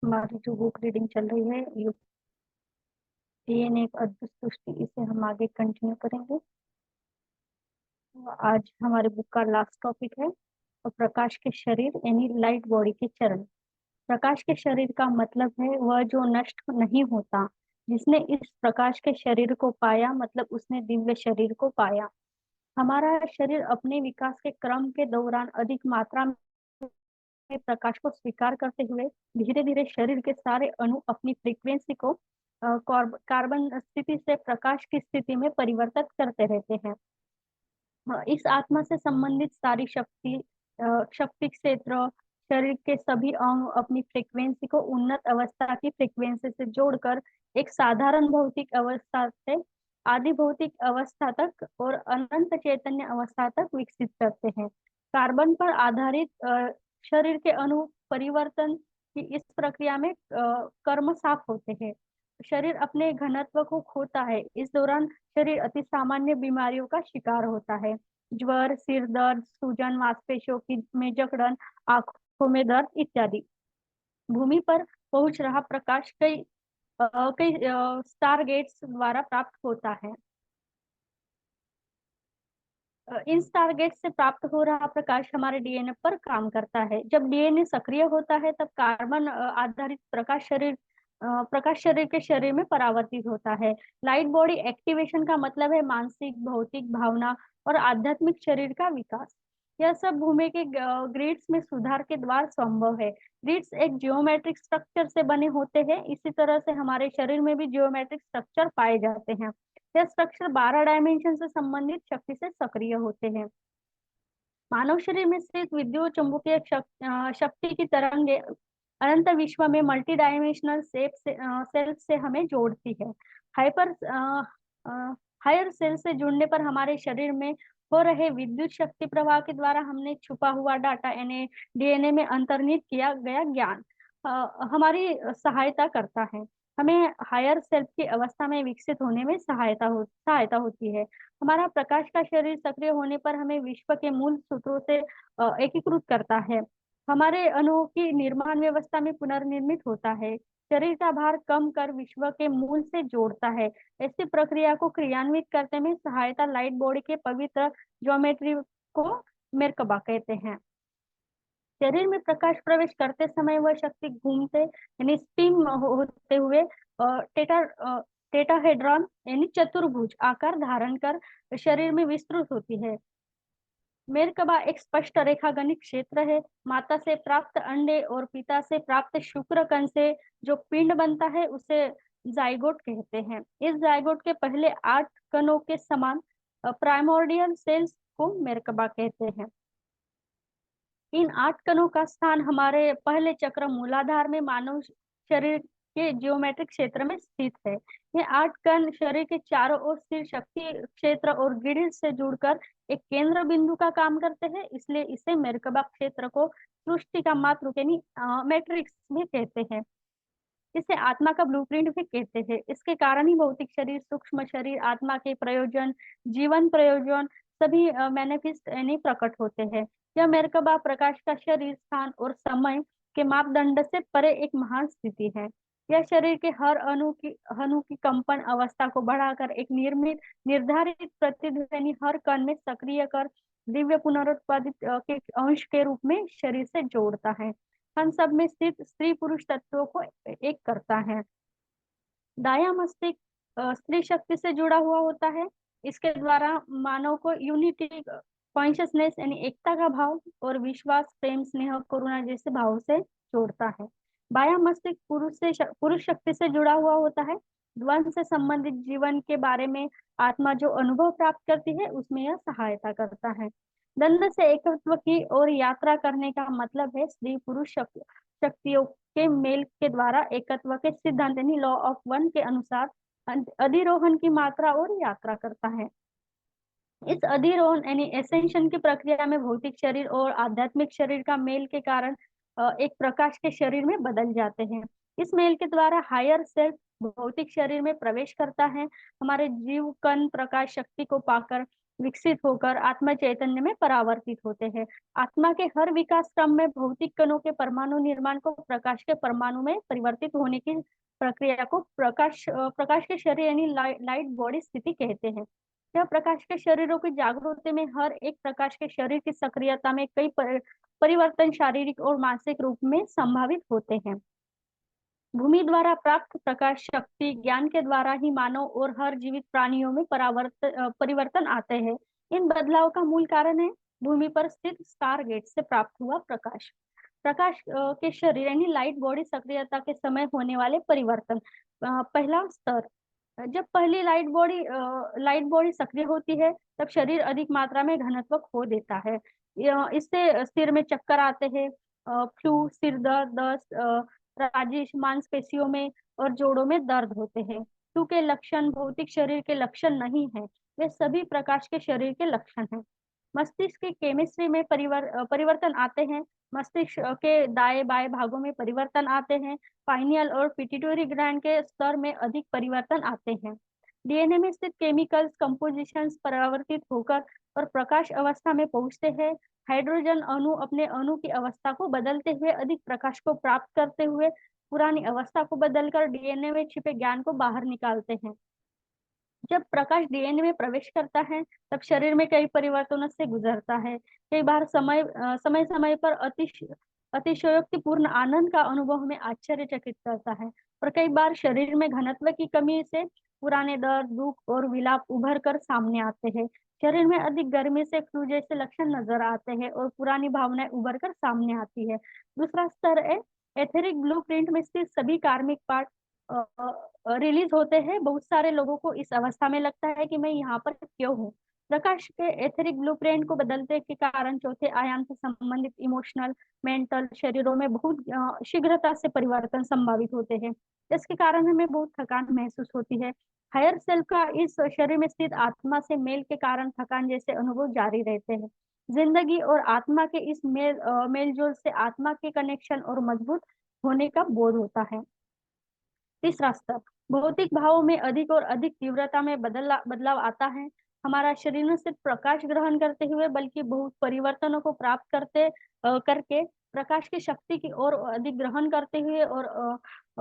हमारी जो book reading चल रही है यूपीएन एक अद्भुत सृष्टि, इसे हम आगे कंटिन्यू करेंगे। आज हमारे बुक का लास्ट टॉपिक है और प्रकाश के शरीर यानी लाइट बॉडी के चरण। प्रकाश के शरीर का मतलब है वह जो नष्ट नहीं होता। जिसने इस प्रकाश के शरीर को पाया मतलब उसने दिव्य शरीर को पाया। हमारा शरीर अपने विकास के क्रम के दौरान अधिक मात्रा में प्रकाश को स्वीकार करते हुए धीरे धीरे शरीर के सारे अणु अपनी फ्रीक्वेंसी को कार्बन स्थिति से प्रकाश की स्थिति में परिवर्तित करते रहते हैं। इस आत्मा से संबंधित सारी शक्ति क्षेत्र शरीर के सभी अंग अपनी फ्रीक्वेंसी को उन्नत अवस्था की फ्रीक्वेंसी से जोड़कर एक साधारण भौतिक अवस्था से आदि भौतिक अवस्था तक और अनंत चैतन्य अवस्था तक विकसित करते हैं। कार्बन पर आधारित शरीर के अणु परिवर्तन की इस प्रक्रिया में कर्म साफ होते हैं। शरीर अपने घनत्व को खोता है। इस दौरान शरीर अति सामान्य बीमारियों का शिकार होता है। ज्वर, सिर दर्द, सूजन, मांसपेशियों की में जकड़न, आंखों में दर्द इत्यादि। भूमि पर पहुंच रहा प्रकाश कई स्टार गेट्स द्वारा प्राप्त होता है। इन स्टार गेट से प्राप्त हो रहा प्रकाश हमारे डीएनए पर काम करता है। जब डीएनए सक्रिय होता है तब कार्बन आधारित प्रकाश शरीर के शरीर में परावर्तित होता है। लाइट बॉडी एक्टिवेशन का मतलब है मानसिक, भौतिक, भावना और आध्यात्मिक शरीर का विकास। यह सब भूमि के ग्रिड्स में सुधार के द्वारा संभव है। ग्रिड्स एक जियोमेट्रिक स्ट्रक्चर से बने होते हैं। इसी तरह से हमारे शरीर में भी जियोमेट्रिक स्ट्रक्चर पाए जाते हैं। यह स्ट्रक्चर 12 डायमेंशन से संबंधित शक्ति से सक्रिय होते हैं। मानव शरीर में स्थित विद्युत चुंबकीय शक्ति की तरंगे अनंत विश्व में मल्टी डायमेंशनल सेल से हमें जोड़ती है। हाइपर हायर सेल से जुड़ने पर हमारे शरीर में हो रहे विद्युत शक्ति प्रवाह के द्वारा हमने छुपा हुआ डाटा यानी डीएनए में अंतर्निहित किया गया ज्ञान हमारी सहायता करता है। हमें हायर सेल्फ की अवस्था में विकसित होने में सहायता होती है। हमारा प्रकाश का शरीर सक्रिय होने पर हमें विश्व के मूल सूत्रों से एकीकृत करता है। हमारे अणुओं की निर्माण व्यवस्था में पुनर्निर्मित होता है। शरीर का भार कम कर विश्व के मूल से जोड़ता है। ऐसी प्रक्रिया को क्रियान्वित करने में सहायता लाइट बॉडी के पवित्र ज्योमेट्री को मेरकबा कहते हैं। शरीर में प्रकाश प्रवेश करते समय वह शक्ति घूमते यानी स्पिन होते हुए टेटा टेटाहेड्रॉन यानी चतुर्भुज आकार धारण कर शरीर में विस्तृत होती है। मेरकबा एक स्पष्ट रेखागणित क्षेत्र है। माता से प्राप्त अंडे और पिता से प्राप्त शुक्र कण से जो पिंड बनता है उसे जाइगोट कहते हैं। इस जाइगोट के पहले 8 कणों के समान प्राइमोर्डियल सेल्स को मेरकबा कहते हैं। इन 8 कणों का स्थान हमारे पहले चक्र मूलाधार में मानव शरीर के जियोमेट्रिक क्षेत्र में स्थित है। ये 8 कण शरीर के चारों ओर स्थिर शक्ति क्षेत्र और ग्रिड से जुड़कर एक केंद्र बिंदु का काम करते हैं। इसलिए इसे मेरकबा क्षेत्र को सृष्टि का मातृक यानी मैट्रिक्स भी कहते हैं। इसे आत्मा का ब्लूप्रिंट भी कहते हैं। इसके कारण ही भौतिक शरीर, सूक्ष्म शरीर, आत्मा के प्रयोजन, जीवन प्रयोजन सभी मैनिफेस्ट यानी प्रकट होते हैं। यह मेरकबा प्रकाश का शरीर, स्थान और समय के मापदंड से परे एक महान स्थिति है। यह शरीर के हर अणु की कंपन अवस्था को बढ़ाकर एक निर्धारित प्रतिध्वनि हर कण में सक्रिय कर दिव्य पुनरुत्पादित के अंश के रूप में शरीर से जोड़ता है। हम सब में स्थित स्त्री पुरुष तत्वों को एक करता है। दायां मस्तिष्क स्त्री शक्ति से जुड़ा हुआ होता है। इसके द्वारा मानव को यूनिटी कॉन्शियसनेस यानी एकता का भाव और विश्वास, प्रेम, स्नेह, करुणा जैसे भाव से जोड़ता है। बायां मस्तिष्क पुरुष शक्ति से जुड़ा हुआ होता है। द्वंद से संबंधित जीवन के बारे में आत्मा जो अनुभव प्राप्त करती है उसमें यह सहायता करता है। द्वंद से एकत्व की ओर यात्रा करने का मतलब है स्त्री पुरुष शक्तियों के मेल के द्वारा एकत्व के सिद्धांत यानी लॉ ऑफ वन के अनुसार अधिरोहण की मात्रा और यात्रा करता है। इस अधिरोहण यानी एसेंशन की प्रक्रिया में भौतिक शरीर और आध्यात्मिक शरीर का मेल के कारण एक प्रकाश के शरीर में बदल जाते हैं। इस मेल के द्वारा हायर सेल्फ भौतिक शरीर में प्रवेश करता है। हमारे जीव कण प्रकाश शक्ति को पाकर विकसित होकर आत्मा चैतन्य में परावर्तित होते हैं। आत्मा के हर विकास क्रम में भौतिक कणों के परमाणु निर्माण को प्रकाश के परमाणु में परिवर्तित होने की प्रक्रिया को प्रकाश के शरीर यानी लाइट बॉडी स्थिति कहते हैं। यह प्रकाश के शरीरों की जागृति में हर एक प्रकाश के शरीर की सक्रियता में कई परिवर्तन शारीरिक और मानसिक रूप में संभावित होते हैं। भूमि द्वारा प्राप्त प्रकाश शक्ति ज्ञान के द्वारा ही मानव और हर जीवित प्राणियों में परिवर्तन आते हैं। इन बदलाव का मूल कारण है भूमि पर स्थित स्टारगेट से प्राप्त हुआ प्रकाश। प्रकाश के शरीर यानी लाइट बॉडी सक्रियता के समय होने वाले परिवर्तन। पहला स्तर, जब पहली लाइट बॉडी सक्रिय होती है तब शरीर अधिक मात्रा में घनत्व खो देता है। इससे सिर में चक्कर आते हैं, फ्लू, सिर दर्द, दस्त, राजिश, मांसपेशियों में और जोड़ों में दर्द होते हैं। फ्लू के लक्षण भौतिक शरीर के लक्षण नहीं है, वे सभी प्रकाश के शरीर के लक्षण हैं। मस्तिष्क की केमिस्ट्री में परिवर्तन आते हैं। मस्तिष्क के दाएं बाएं भागों में परिवर्तन आते हैं। पाइनियल और पिट्यूटरी ग्लैंड के स्तर में अधिक परिवर्तन आते हैं। डीएनए में स्थित केमिकल्स कंपोजिशंस परिवर्तित होकर और प्रकाश अवस्था में पहुंचते हैं। हाइड्रोजन अणु अपने अणु की अवस्था को बदलते हुए अधिक प्रकाश को प्राप्त करते हुए पुरानी अवस्था को बदलकर डीएनए में छिपे ज्ञान को बाहर निकालते हैं। जब प्रकाश डीएनए में प्रवेश करता है तब शरीर में कई परिवर्तनों से गुजरता है। कई बार समय समय पर अतिशयोक्तिपूर्ण आनंद का अनुभव हमें आश्चर्यचकित करता है, और कई बार शरीर में घनत्व की कमी से पुराने दर्द, दुख और विलाप उभर कर सामने आते हैं। शरीर में अधिक गर्मी से फ्लू जैसे लक्षण नजर आते हैं और पुरानी भावनाएं उभर कर सामने आती है। दूसरा स्तर है एथेरिक ब्लूप्रिंट में स्थित सभी कार्मिक पार्ट रिलीज होते हैं। बहुत सारे लोगों को इस अवस्था में लगता है कि मैं यहाँ पर क्यों हूँ। प्रकाश के एथेरिक ब्लूप्रिंट को बदलते के कारण चौथे आयाम से संबंधित इमोशनल, मेंटल शरीरों में बहुत शीघ्रता से परिवर्तन संभावित होते हैं। इसके कारण हमें बहुत थकान महसूस होती है। हायर सेल्फ का इस शरीर में स्थित आत्मा से मेल के कारण थकान जैसे अनुभव जारी रहते हैं। जिंदगी और आत्मा के इस मेलजोल से आत्मा के कनेक्शन और मजबूत होने का बोध होता है। तीसरा स्तर, भौतिक भावों में अधिक और अधिक तीव्रता में बदलाव आता है। हमारा शरीर न सिर्फ प्रकाश ग्रहण करते हुए बल्कि बहुत परिवर्तनों को प्राप्त करके प्रकाश की शक्ति की ओर अधिक ग्रहण करते हुए और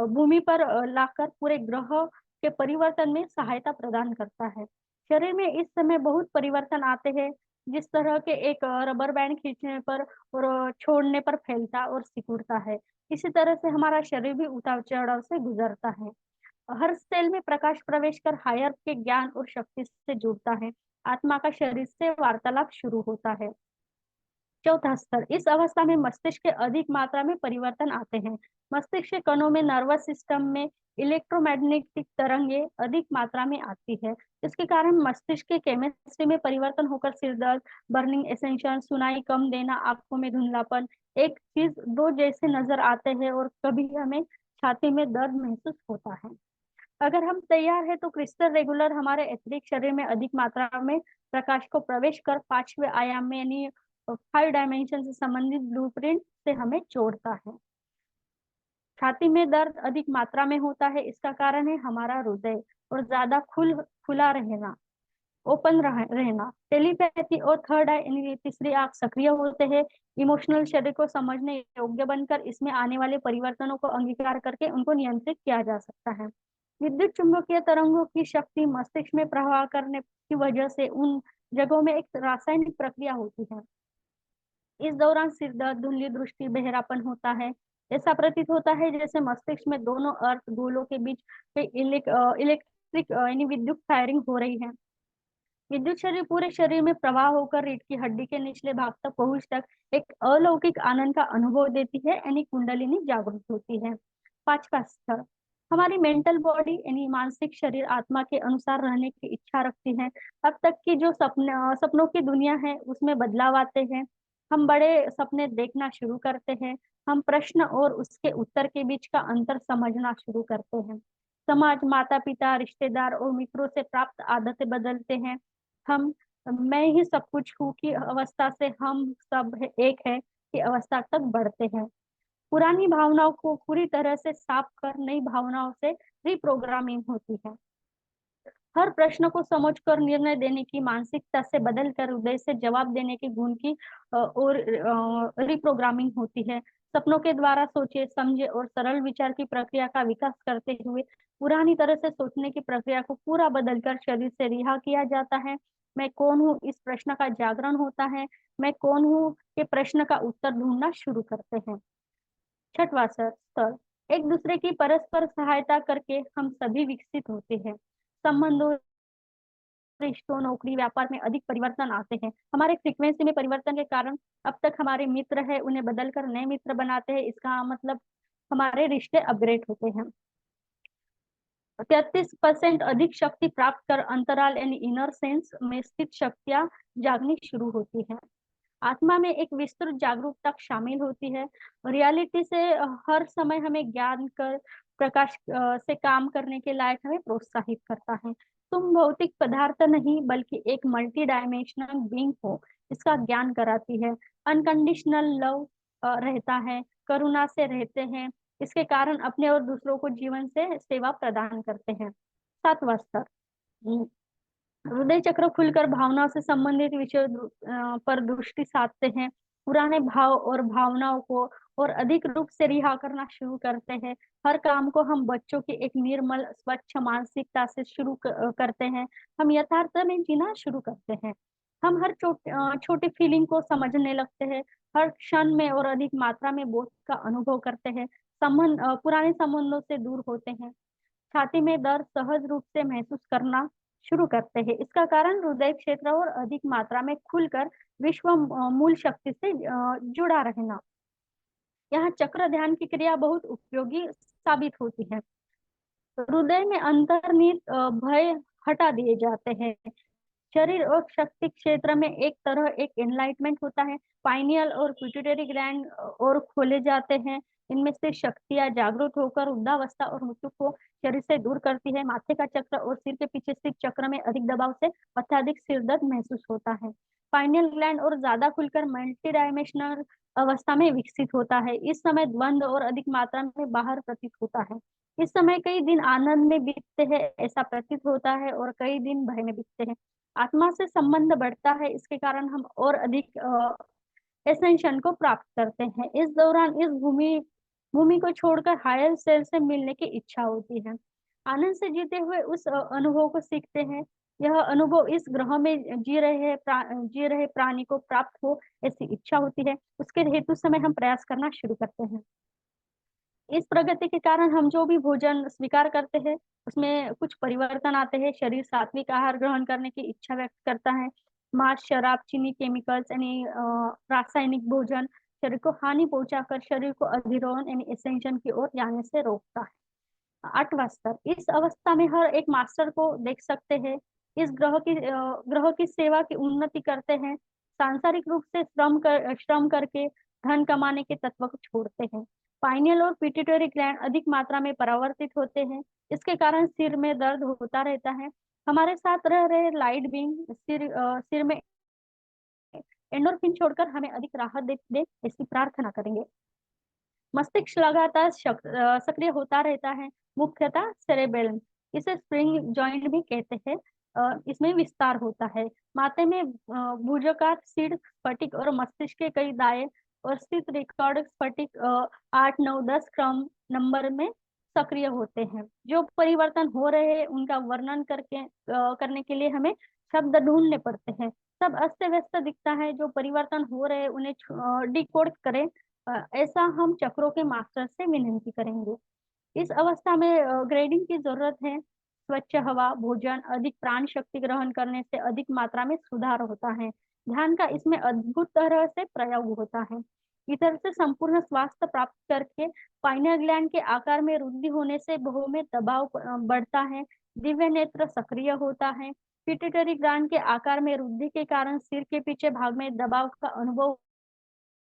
भूमि पर लाकर पूरे ग्रह के परिवर्तन में सहायता प्रदान करता है। शरीर में इस समय बहुत परिवर्तन आते हैं, जिस तरह के एक रबर बैंड खींचने पर और छोड़ने पर फैलता और सिकुड़ता है। इसी तरह से हमारा शरीर भी उतार चढ़ाव से गुजरता है। हर सेल में प्रकाश प्रवेश कर हायर के ज्ञान और शक्ति से जुड़ता है। आत्मा का शरीर से वार्तालाप शुरू होता है। चौथा स्तर, इस अवस्था में मस्तिष्क के अधिक मात्रा में परिवर्तन आते हैं। मस्तिष्क के कणों में नर्वस सिस्टम में इलेक्ट्रोमैग्नेटिक तरंगे अधिक मात्रा में आती है। इसके कारण मस्तिष्क के केमिस्ट्री में परिवर्तन होकर सिर दर्द, बर्निंग सेंसेशन, सुनाई कम देना, आंखों में धुंधलापन, एक चीज दो जैसे नजर आते हैं और कभी हमें छाती में दर्द महसूस होता है। अगर हम तैयार है तो क्रिस्टल रेगुलर हमारे एथरिक शरीर में अधिक मात्रा में प्रकाश को प्रवेश कर पांचवें आयाम में यानी 5 डायमेंशन से संबंधित ब्लूप्रिंट से हमें जोड़ता है। छाती में दर्द अधिक मात्रा में होता है, इसका कारण है हमारा हृदय और ज्यादा खुला रहना, रहना। टेलीपैथी और थर्ड आई यानी तीसरी आंख सक्रिय होते हैं। इमोशनल शरीर को समझने योग्य बनकर इसमें आने वाले परिवर्तनों को अंगीकार करके उनको नियंत्रित किया जा सकता है। विद्युत चुंबकीय तरंगों की शक्ति मस्तिष्क में प्रवाह करने की वजह से उन जगहों में एक रासायनिक प्रक्रिया होती है। इस दौरान सिर दर्द, धुंधली दृष्टि, बहरापन होता है। ऐसा प्रतीत होता है जैसे मस्तिष्क में दोनों अर्थ गोलों के बीच इलेक्ट्रिक यानी विद्युत फायरिंग हो रही है। विद्युत शरीर पूरे शरीर में प्रवाह होकर रीढ़ की हड्डी के निचले भाग तक पहुंच तक एक अलौकिक आनंद का अनुभव देती है यानी कुंडलिनी जागृत होती है। पांचवा स्तर, हमारी मेंटल बॉडी यानी मानसिक शरीर आत्मा के अनुसार रहने की इच्छा रखती है। अब तक की जो सपनों की दुनिया है उसमें बदलाव आते हैं। हम बड़े सपने देखना शुरू करते हैं। हम प्रश्न और उसके उत्तर के बीच का अंतर समझना शुरू करते हैं। समाज, माता पिता, रिश्तेदार और मित्रों से प्राप्त आदतें बदलते हैं। हम मैं ही सब कुछ हूँ की अवस्था से हम सब एक है की अवस्था तक बढ़ते हैं। पुरानी भावनाओं को पूरी तरह से साफ कर नई भावनाओं से रिप्रोग्रामिंग होती है। हर प्रश्न को समझकर निर्णय देने की मानसिकता से बदलकर हृदय से जवाब देने के गुण की और रिप्रोग्रामिंग होती है। सपनों के द्वारा सोचे समझे और सरल विचार की प्रक्रिया का विकास करते हुए पुरानी तरह से सोचने की प्रक्रिया को पूरा बदलकर शरीर से रिहा किया जाता है। मैं कौन हूँ इस प्रश्न का जागरण होता है। मैं कौन हूँ के प्रश्न का उत्तर ढूंढना शुरू करते हैं। छठवां स्तर, एक दूसरे की परस्पर सहायता करके हम सभी विकसित होते हैं। संबंधों, रिश्तों, नौकरी, व्यापार में अधिक परिवर्तन आते हैं। हमारे फ्रीक्वेंसी में परिवर्तन के कारण अब तक हमारे मित्र है उन्हें बदलकर नए मित्र बनाते हैं। इसका मतलब हमारे रिश्ते अपग्रेड होते हैं। 33% अधिक शक्ति प्राप्त कर अंतराल यानी इनर सेंस में स्थित शक्तियां जागनी शुरू होती है। आत्मा में एक विस्तृत जागरूकता शामिल होती है। रियलिटी से हर समय हमें ज्ञान कर प्रकाश से काम करने के लायक हमें प्रोत्साहित करता है। तुम भौतिक पदार्थ नहीं बल्कि एक मल्टी डायमेंशनल बीइंग हो, इसका ज्ञान कराती है। अनकंडीशनल लव रहता है, करुणा से रहते हैं, इसके कारण अपने और दूसरों को जीवन से सेवा प्रदान करते हैं। सातवां स्तर, हृदय चक्र खुलकर भावनाओं से संबंधित विषय पर दृष्टि साधते हैं। पुराने भाव और भावनाओं को और अधिक रूप से रिहा करना शुरू करते हैं। हर काम को हम बच्चों की एक निर्मल स्वच्छ मानसिकता से शुरू करते हैं। हम यथार्थ में जीना शुरू करते हैं। हम हर छोटी फीलिंग को समझने लगते हैं। हर क्षण में और अधिक मात्रा में बोध का अनुभव करते हैं। पुराने संबंधों से दूर होते हैं। छाती में दर्द सहज रूप से महसूस करना शुरू करते हैं। इसका कारण हृदय क्षेत्र और अधिक मात्रा में खुलकर विश्व मूल शक्ति से जुड़ा रहना। यहाँ चक्र ध्यान की क्रिया बहुत उपयोगी साबित होती है। हृदय में अंतर्निहित भय हटा दिए जाते हैं। शरीर और शक्ति क्षेत्र में एक तरह एक एनलाइटमेंट होता है। पाइनियल और पिट्यूटरी ग्लैंड और खोले जाते हैं। इनमें से शक्तियां जागृत होकर वृद्धावस्था और मृत्यु को शरीर से दूर करती है। माथे का चक्र और सिर के पीछे स्थित चक्र में अधिक दबाव से अत्यधिक सिर दर्द महसूस होता है। पाइनियल ग्लैंड और ज्यादा खुलकर मल्टी डायमेंशनल अवस्था में विकसित होता है। इस समय द्वंद और अधिक मात्रा में बाहर प्रतीत होता है। इस समय कई दिन आनंद में बीतते हैं ऐसा प्रतीत होता है और कई दिन भय में बीतते हैं। आत्मा से संबंध बढ़ता है, इसके कारण हम और अधिक एसेंशन को प्राप्त करते हैं। इस दौरान इस भूमि भूमि को छोड़कर हायर सेल से मिलने की इच्छा होती है। आनंद से जीते हुए उस अनुभव को सीखते हैं। यह अनुभव इस ग्रह में जी रहे प्राणी को प्राप्त हो ऐसी इच्छा होती है। उसके हेतु समय हम प्रयास करना शुरू करते हैं। इस प्रगति के कारण हम जो भी भोजन स्वीकार करते हैं उसमें कुछ परिवर्तन आते हैं। शरीर सात्विक आहार ग्रहण करने की इच्छा व्यक्त करता है। मांस, शराब, चीनी, केमिकल्स यानी रासायनिक भोजन शरीर को हानि पहुंचाकर शरीर को अधिरोहण यानी एसेंशन की ओर जाने से रोकता है। आठवां स्तर, इस अवस्था में हर एक मास्टर को देख सकते हैं। इस ग्रह की सेवा की उन्नति करते हैं। सांसारिक रूप से श्रम करके धन कमाने के तत्व को छोड़ते हैं। पाइनियल और पिट्यूटरी ग्लैंड अधिक मात्रा में परावर्तित होते हैं। इसके कारण सिर में दर्द होता रहता है। हमारे साथ रह रहे लाइट बीइंग सिर में एंडोर्फिन छोड़कर हमें अधिक राहत दे ऐसी प्रार्थना करेंगे। मस्तिष्क लगातार सक्रिय होता रहता है, मुख्यतः सेरेबेलम। इसे स्प्रिंग जॉइंट भी कहते हैं। इसमें विस्तार होता है। माथे में भुजकार सीड स्फटिक और मस्तिष्क के कई दाए और स्थित रिकॉर्ड स्फटिक 8, 9, 10 क्रम नंबर में सक्रिय होते हैं। जो परिवर्तन हो रहे हैं उनका वर्णन करने के लिए हमें शब्द ढूंढने पड़ते हैं। सब अस्त व्यस्त दिखता है। जो परिवर्तन हो रहे हैं उन्हें डिकोड करें, ऐसा हम चक्रों के मास्टर से विनती करेंगे। इस अवस्था में ग्रेडिंग की जरूरत है। स्वच्छ हवा, भोजन, अधिक प्राण शक्ति ग्रहण करने से अधिक मात्रा में सुधार होता है। ध्यान का इसमें अद्भुत तरह से प्रयोग होता है। इधर से संपूर्ण स्वास्थ्य प्राप्त करके पाइनियल ग्लैंड के आकार में वृद्धि होने से बहु में दबाव बढ़ता है। दिव्य नेत्र सक्रिय होता है। पिट्यूटरी ग्लैंड के आकार में वृद्धि के कारण सिर के पीछे भाग में दबाव का अनुभव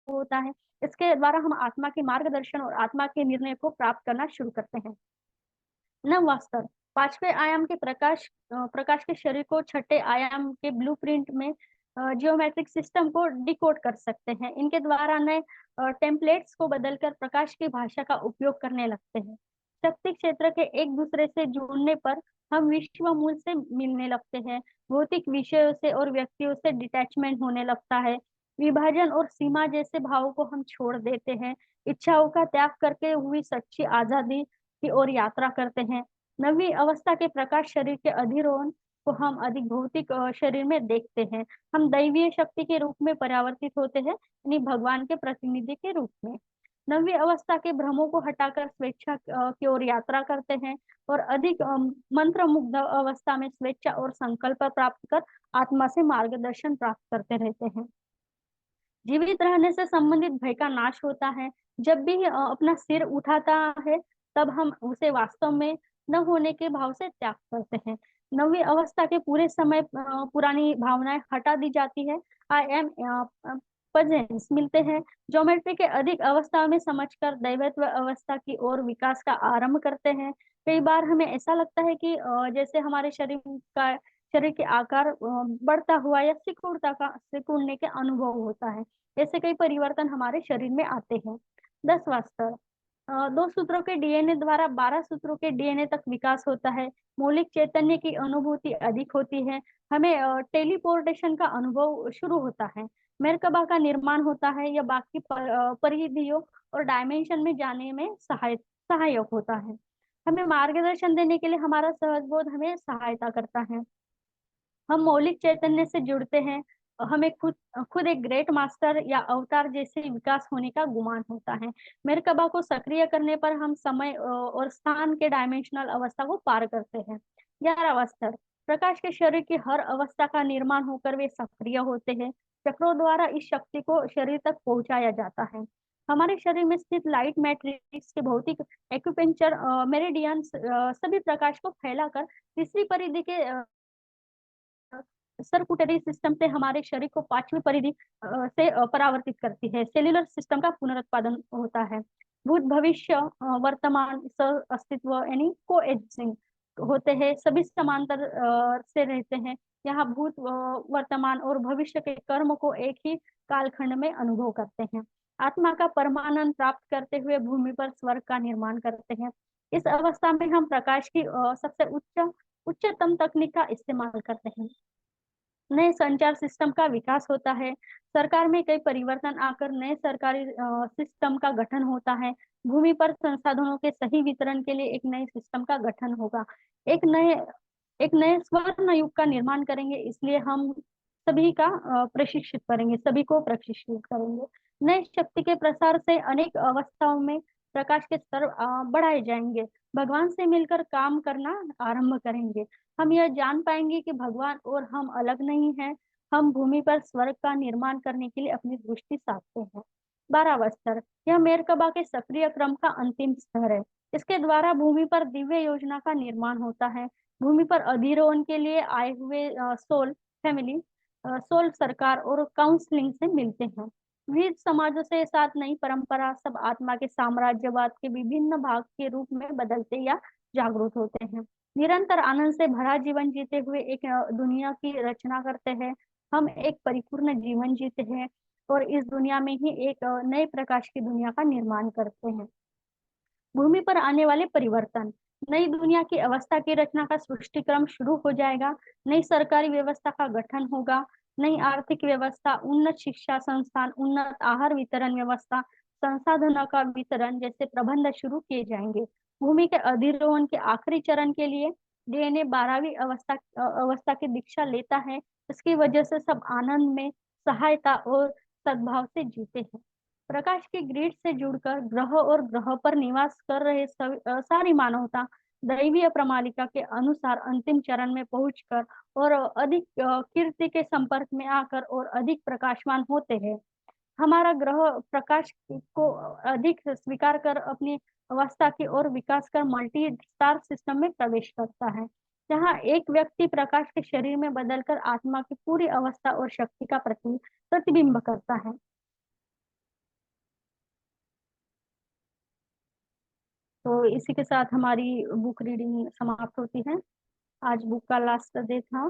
होता है। इसके द्वारा हम आत्मा के मार्गदर्शन और आत्मा के निर्णय को प्राप्त करना शुरू करते हैं। नववां स्तर, पांचवें आयाम के प्रकाश के शरीर को छठे आयाम के ब्लूप्रिंट में जियोमेट्रिक सिस्टम को डिकोड कर सकते हैं। इनके द्वारा नए टेम्पलेट्स को बदलकर प्रकाश की भाषा का उपयोग करने लगते हैं। शक्ति क्षेत्र के एक दूसरे से जुड़ने पर हम विश्व मूल से मिलने लगते हैं। भौतिक विषयों से और व्यक्तियों से डिटैचमेंट होने लगता है। विभाजन और सीमा जैसे भावों को हम छोड़ देते हैं। इच्छाओं का त्याग करके हुई सच्ची आजादी की ओर यात्रा करते हैं। नवी अवस्था के प्रकाश शरीर के अधिरोहण को हम अधिक भौतिक शरीर में देखते हैं। हम दैवीय शक्ति के रूप में परावर्तित होते हैं, यानी भगवान के प्रतिनिधि के रूप में। नवी अवस्था के भ्रमों को हटाकर स्वेच्छा की ओर यात्रा करते हैं और अधिक मंत्र मुग्ध अवस्था में स्वेच्छा और संकल्प प्राप्त कर आत्मा से मार्गदर्शन प्राप्त करते रहते हैं। जीवित रहने से संबंधित भय का नाश होता है। जब भी अपना सिर उठाता है, तब हम उसे वास्तव में न होने के भाव से त्याग करते हैं। नवी अवस्था के पूरे समय पुरानी भावनाएं हटा दी जाती है। आई एम प्रेजेंस मिलते हैं। ज्योमेट्री के अधिक अवस्था में समझकर दैवत्व अवस्था की ओर विकास का आरंभ करते हैं। कई बार हमें ऐसा लगता है कि जैसे हमारे शरीर के आकार बढ़ता हुआ या सिकुड़ने के अनुभव होता है। ऐसे कई परिवर्तन हमारे शरीर में आते हैं। 10वां स्तर, 2 सूत्रों के डीएनए द्वारा 12 सूत्रों के डीएनए तक विकास होता है। मौलिक चैतन्य की अनुभूति अधिक होती है। हमें टेलीपोर्टेशन का अनुभव शुरू होता है। मेरकबा का निर्माण होता है। यह बाकी परिधियों और डायमेंशन में जाने में सहायक होता है। हमें मार्गदर्शन देने के लिए हमारा सहज बोध हमें सहायता करता है। हम मौलिक चैतन्य से जुड़ते हैं। हमें खुद खुद एक ग्रेट मास्टर या अवतार जैसे विकास होने का गुमान होता है। मेरकबा को सक्रिय करने पर हम समय और स्थान के डायमेंशनल अवस्था को पार करते हैं। 11वां स्तर, प्रकाश के शरीर की हर अवस्था का निर्माण होकर वे सक्रिय होते हैं। चक्रों द्वारा इस शक्ति को शरीर तक पहुंचाया जाता है। हमारे शरीर में स्थित लाइट मैट्रिक्स के भौतिक एक्यूपेंचर मेरिडियन सभी प्रकाश को फैलाकर तीसरी परिधि के सर्कुटरी सिस्टम से हमारे शरीर को 5वीं परिधि से परावर्तित करती है। सेल्युलर सिस्टम का पुनरुत्पादन होता है। भूत भविष्य वर्तमान सह अस्तित्व यानी को एग्जिस्टिंग होते हैं। सभी समांतर से रहते हैं। यहाँ भूत वर्तमान और भविष्य के कर्म को एक ही कालखंड में अनुभव करते हैं। आत्मा का परमानंद प्राप्त करते हुए भूमि पर स्वर्ग का निर्माण करते हैं। इस अवस्था में हम प्रकाश की सबसे उच्चतम तकनीक का इस्तेमाल करते हैं। नए संचार सिस्टम का विकास होता है। सरकार में कई परिवर्तन आकर नए सरकारी सिस्टम का गठन होता है। भूमि पर संसाधनों के सही वितरण के लिए एक नए सिस्टम का गठन होगा। एक नए एक नए स्वर्ण युग का निर्माण करेंगे। इसलिए हम सभी को प्रशिक्षित करेंगे। नए शक्ति के प्रसार से अनेक अवस्थाओं में प्रकाश के स्तर बढ़ाए जाएंगे। भगवान से मिलकर काम करना आरंभ करेंगे। हम यह जान पाएंगे कि भगवान और हम अलग नहीं हैं। हम भूमि पर स्वर्ग का निर्माण करने के लिए अपनी दृष्टि साधते हैं। 12वां स्तर, यह मेरकबा के सक्रिय क्रम का अंतिम स्तर है। इसके द्वारा भूमि पर दिव्य योजना का निर्माण होता है। भूमि पर अधिरोहण के लिए आए हुए सोल सरकार और काउंसलिंग से मिलते हैं। विविध समाजों से साथ नई परंपरा सब आत्मा के साम्राज्यवाद के विभिन्न भाग के रूप में बदलते या जागरूक होते हैं। निरंतर आनंद से भरा जीवन जीते हुए एक दुनिया की रचना करते हैं। हम एक परिपूर्ण जीवन जीते हैं और इस दुनिया में ही एक नए प्रकाश की दुनिया का निर्माण करते हैं। भूमि पर आने वाले परिवर्तन, नई दुनिया की अवस्था की रचना का सृष्टि क्रम शुरू हो जाएगा। नई सरकारी व्यवस्था का गठन होगा। नई आर्थिक व्यवस्था, उन्नत शिक्षा संस्थान, उन्नत आहार वितरण व्यवस्था, संसाधनों का वितरण जैसे प्रबंध शुरू किए जाएंगे। भूमि के अधिरोहण के आखिरी चरण के लिए डीएनए 12वीं अवस्था की दीक्षा लेता है। इसकी वजह से सब आनंद में, सहायता और सद्भाव से जीते हैं। प्रकाश की ग्रिड से जुड़कर ग्रह और ग्रह पर निवास कर रहे सारी मानवता दैवीय प्रणालिका के अनुसार अंतिम चरण में पहुंचकर और अधिक कीर्ति के संपर्क में आकर और अधिक प्रकाशमान होते हैं। हमारा ग्रह प्रकाश को अधिक स्वीकार कर अपनी अवस्था की ओर विकास कर मल्टी स्टार सिस्टम में प्रवेश करता है, जहाँ एक व्यक्ति प्रकाश के शरीर में बदलकर आत्मा की पूरी अवस्था और शक्ति का प्रतिबिंब करता है। तो इसी के साथ हमारी बुक रीडिंग समाप्त होती है। आज बुक का लास्ट डे था।